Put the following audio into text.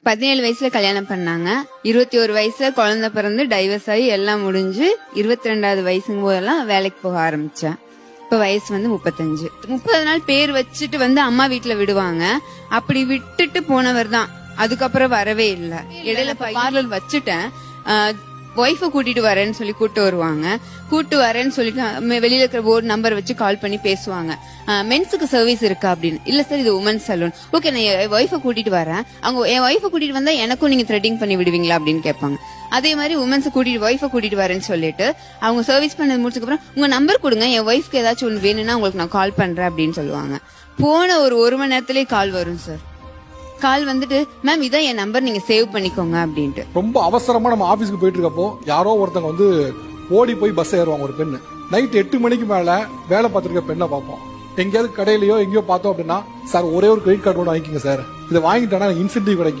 17 வயசுல கல்யாணம் பண்ணாங்க. 21 வயசுல குழந்தை பிறந்து டைவர்ஸ் ஆகி எல்லாம் முடிஞ்சு 22வது வயசுங்க போதெல்லாம் வேலைக்கு போக ஆரம்பிச்சேன். இப்ப வயசு 35. 30 நாள் பேர் வச்சுட்டு அம்மா வீட்டுல விடுவாங்க. அப்படி விட்டுட்டு போனவர் தான் அதுக்கப்புறம் வரவே இல்ல. இடையில பார்லர் வச்சுட்டேன். ஒய்ஃபை கூட்டிட்டு வரேன்னு சொல்லி கூட்டு வருவாங்க. கூட்டு வரேன்னு சொல்லிட்டு வெளியில இருக்கிற போர்டு நம்பர் வச்சு கால் பண்ணி பேசுவாங்க. மென்ஸுக்கு சர்வீஸ் இருக்கா அப்படின்னு. இல்ல சார், இது உமன்ஸ் சலூன். ஓகே, நான் என் ஒய்ஃபை கூட்டிட்டு வரேன். அவங்க என் ஒய்ஃபை கூட்டிட்டு வந்தா எனக்கும் நீங்க த்ரெட்டிங் பண்ணி விடுவீங்களா அப்படின்னு கேட்பாங்க. அதே மாதிரி உமன்ஸ் ஒய்ஃபை கூட்டிட்டு வரேன்னு சொல்லிட்டு அவங்க சர்வீஸ் பண்ணது முடிச்சதுக்கு அப்புறம் உங்க நம்பர் கொடுங்க, என் ஒய்ஃப்க்கு ஏதாச்சும் ஒன்று வேணும்னா உங்களுக்கு நான் கால் பண்றேன் அப்படின்னு சொல்லுவாங்க. போன ஒரு மணி நேரத்திலேயே கால் வரும் சார். கால் வந்துட்டு, மேம் இதான் என் நம்பர், நீங்க சேவ் பண்ணிக்கோங்க அப்படின்ட்டு. ரொம்ப அவசரமா நம்ம ஆபீஸ்க்கு போயிட்டு இருக்கப்போ யாரோ ஒருத்தங்க ஓடி போய் பஸ் ஏறுவாங்க. ஒரு பெண்ணு நைட் 8 மணிக்கு மேல வேலை பார்த்துருக்க பெண்ணை பார்ப்போம். எங்கேயாவது கடையிலயோ எங்கேயோ பார்த்தோம் அப்படின்னா, சார் ஒரே ஒரு கிரெடிட் கார்டு வாங்கிக்கோங்க சார், இதை வாங்கிட்டோன்னா இன்சென்டிவ் கிடைக்கும்.